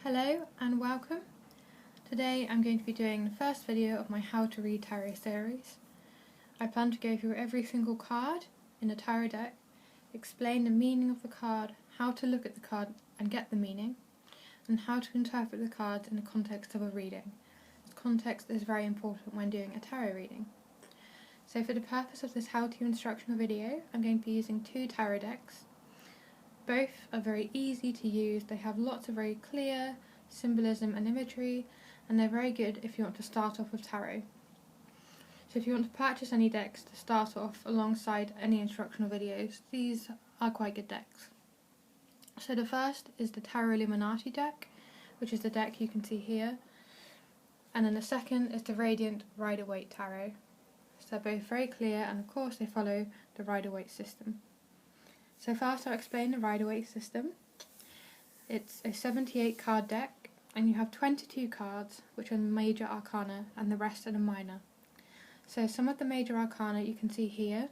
Hello and welcome. Today I'm going to be doing the first video of my How to Read Tarot series. I plan to go through every single card in a tarot deck, explain the meaning of the card, how to look at the card and get the meaning, and how to interpret the cards in the context of a reading. Context is very important when doing a tarot reading. So for the purpose of this how-to instructional video, I'm going to be using two tarot decks. Both are very easy to use. They have lots of very clear symbolism and imagery, and they're very good if you want to start off with tarot. So if you want to purchase any decks to start off alongside any instructional videos, these are quite good decks. So the first is the Tarot Illuminati deck, which is the deck you can see here, and then the second is the Radiant Rider-Waite Tarot. So they're both very clear, and of course they follow the Rider-Waite system. So first I'll explain the Rider-Waite system. It's a 78 card deck, and you have 22 cards, which are the major arcana, and the rest are the minor. So some of the major arcana you can see here,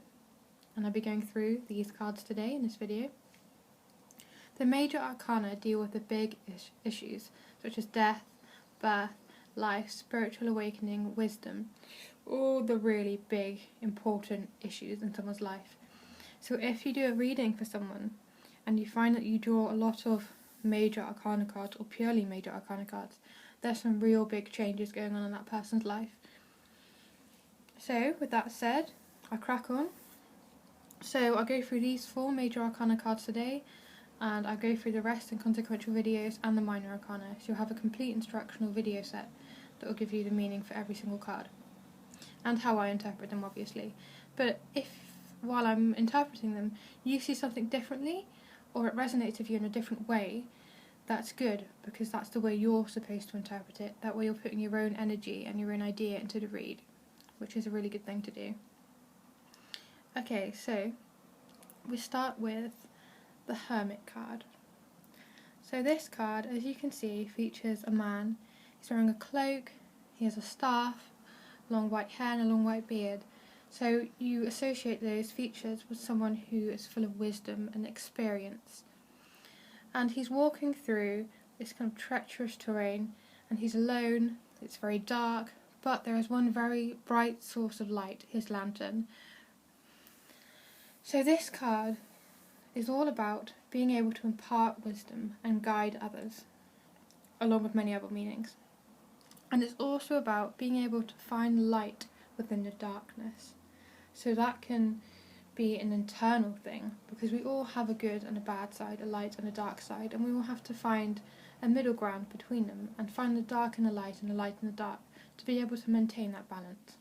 and I'll be going through these cards today in this video. The major arcana deal with the big issues, such as death, birth, life, spiritual awakening, wisdom, all the really big, important issues in someone's life. So if you do a reading for someone and you find that you draw a lot of major arcana cards or purely major arcana cards, there's some real big changes going on in that person's life. So with that said, I'll crack on. So I'll go through these 4 major arcana cards today, and I'll go through the rest in consequential videos and the minor arcana, so you'll have a complete instructional video set that will give you the meaning for every single card and how I interpret them, obviously. But if while I'm interpreting them you see something differently, or it resonates with you in a different way, that's good, because that's the way you're supposed to interpret it. That way you're putting your own energy and your own idea into the read, which is a really good thing to do. Okay, so we start with the Hermit card. So this card, as you can see, features a man. He's wearing a cloak, he has a staff, long white hair and a long white beard. So you associate those features with someone who is full of wisdom and experience. And he's walking through this kind of treacherous terrain, and he's alone. It's very dark, but there is one very bright source of light, his lantern. So this card is all about being able to impart wisdom and guide others, along with many other meanings. And it's also about being able to find light within the darkness. So that can be an internal thing, because we all have a good and a bad side, a light and a dark side, and we will have to find a middle ground between them and find the dark in the light and the light in the dark to be able to maintain that balance.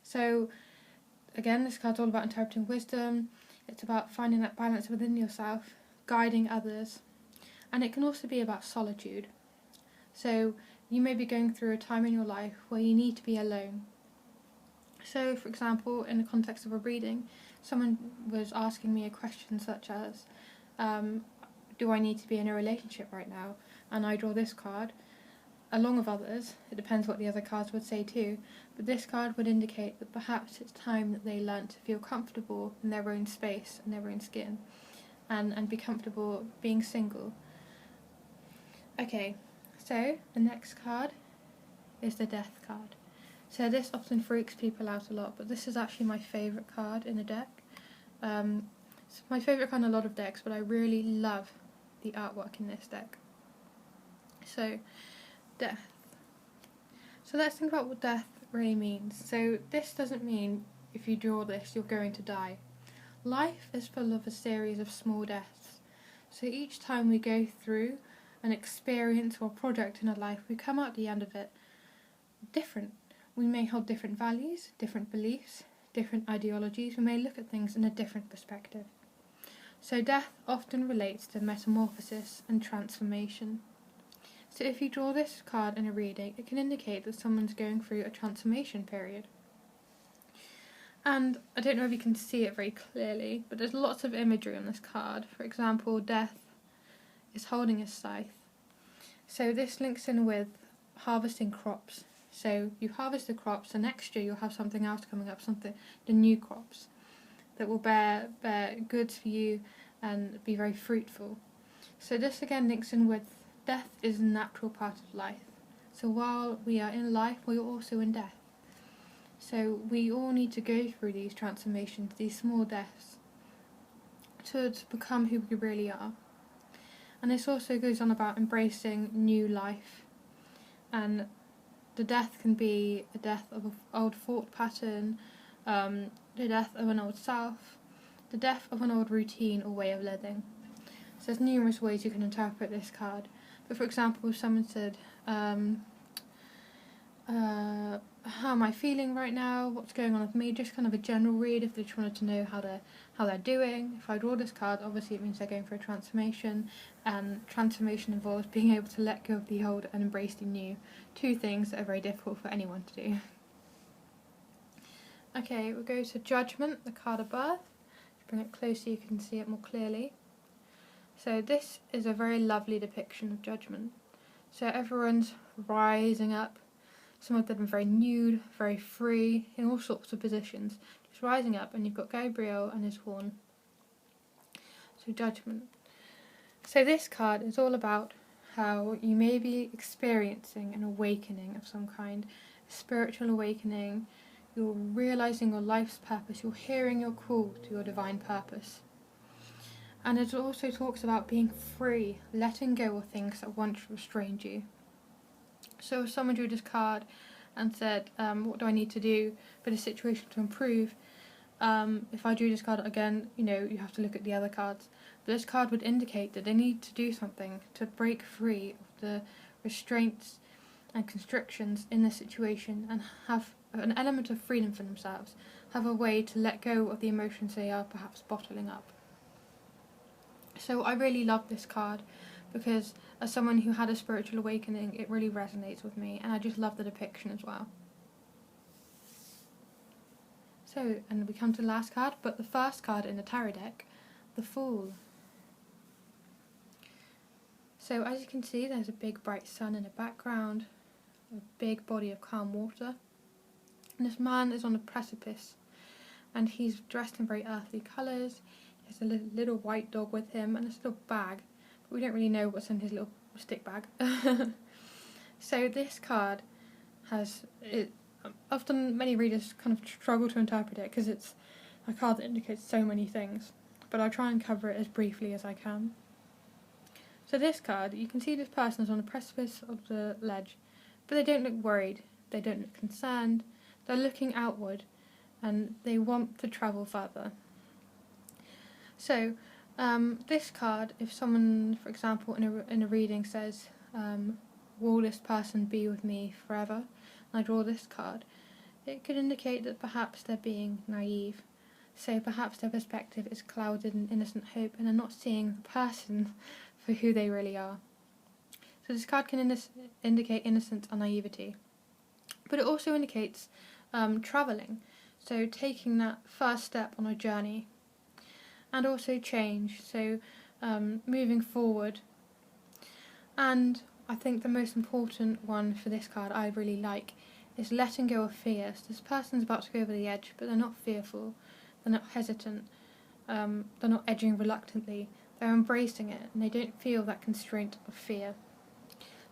So again, this card's all about interpreting wisdom. It's about finding that balance within yourself, guiding others, and it can also be about solitude. So you may be going through a time in your life where you need to be alone. So for example, in the context of a reading, someone was asking me a question such as, do I need to be in a relationship right now? And I draw this card, along with others. It depends what the other cards would say too, but this card would indicate that perhaps it's time that they learn to feel comfortable in their own space and their own skin, and be comfortable being single. Okay, so the next card is the Death card. So this often freaks people out a lot, but this is actually my favourite card in a deck. It's my favourite card in a lot of decks, but I really love the artwork in this deck. So, death. So let's think about what death really means. So this doesn't mean if you draw this you're going to die. Life is full of a series of small deaths. So each time we go through an experience or project in our life, we come out at the end of it different. We may hold different values, different beliefs, different ideologies. We may look at things in a different perspective. So death often relates to metamorphosis and transformation. So if you draw this card in a reading, it can indicate that someone's going through a transformation period. And I don't know if you can see it very clearly, but there's lots of imagery on this card. For example, death is holding a scythe. So this links in with harvesting crops. So you harvest the crops, and next year you'll have something else coming up, the new crops that will bear goods for you and be very fruitful. So this again links in with death is a natural part of life. So while we are in life, we are also in death. So we all need to go through these transformations, these small deaths, to become who we really are. And this also goes on about embracing new life. And the death can be a death of an old thought pattern, the death of an old self, the death of an old routine or way of living. So there's numerous ways you can interpret this card. But for example, if someone said, how am I feeling right now, what's going on with me, just kind of a general read if they just wanted to know how they're doing. If I draw this card, obviously it means they're going for a transformation, and transformation involves being able to let go of the old and embrace the new, two things that are very difficult for anyone to do. Okay, we'll go to Judgement, the card of birth. Bring it closer so you can see it more clearly. So this is a very lovely depiction of judgment. So everyone's rising up. Some of them are very nude, very free, in all sorts of positions. Just rising up, and you've got Gabriel and his horn. So Judgment. So this card is all about how you may be experiencing an awakening of some kind, a spiritual awakening. You're realising your life's purpose. You're hearing your call to your divine purpose. And it also talks about being free, letting go of things that once restrained you. So if someone drew this card and said, what do I need to do for the situation to improve? If I drew this card again, you have to look at the other cards. But this card would indicate that they need to do something to break free of the restraints and constrictions in the situation and have an element of freedom for themselves, have a way to let go of the emotions they are perhaps bottling up. So I really love this card because as someone who had a spiritual awakening, it really resonates with me, and I just love the depiction as well. So, and we come to the last card, but the first card in the tarot deck, the Fool. So as you can see, there's a big bright sun in the background, a big body of calm water, and this man is on a precipice, and he's dressed in very earthly colours. He has a little white dog with him and this little bag, but we don't really know what's in his little stick bag. So this card has, often many readers kind of struggle to interpret it because it's a card that indicates so many things, but I'll try and cover it as briefly as I can. So this card, you can see this person is on the precipice of the ledge, but they don't look worried, they don't look concerned, they're looking outward and they want to travel further. So this card, if someone, for example, in a reading says, will this person be with me forever? And I draw this card, it could indicate that perhaps they're being naive. So perhaps their perspective is clouded in innocent hope and they're not seeing the person for who they really are. So this card can indicate innocence and naivety. But it also indicates travelling, so taking that first step on a journey. And also change, so moving forward. And I think the most important one for this card I really like is letting go of fear. So this person's about to go over the edge, but they're not fearful, they're not hesitant, they're not edging reluctantly, they're embracing it and they don't feel that constraint of fear.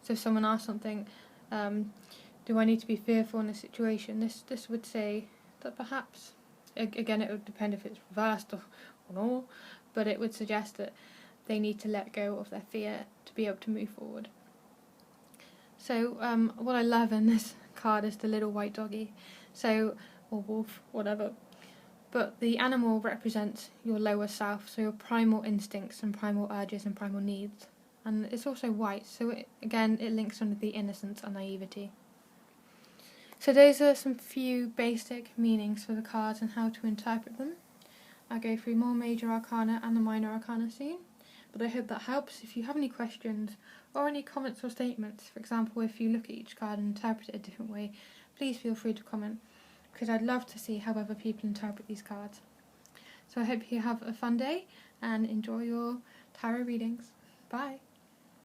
So if someone asks something, do I need to be fearful in this situation, this would say that perhaps, again it would depend if it's reversed or not, but it would suggest that they need to let go of their fear to be able to move forward. So what I love in this card is the little white doggy, so, or wolf, whatever, but the animal represents your lower self, so your primal instincts and primal urges and primal needs, and it's also white, so it links under the innocence and naivety. So those are some few basic meanings for the cards and how to interpret them. I'll go through more major arcana and the minor arcana soon, but I hope that helps. If you have any questions or any comments or statements, for example, if you look at each card and interpret it a different way, please feel free to comment, because I'd love to see how other people interpret these cards. So I hope you have a fun day and enjoy your tarot readings. Bye!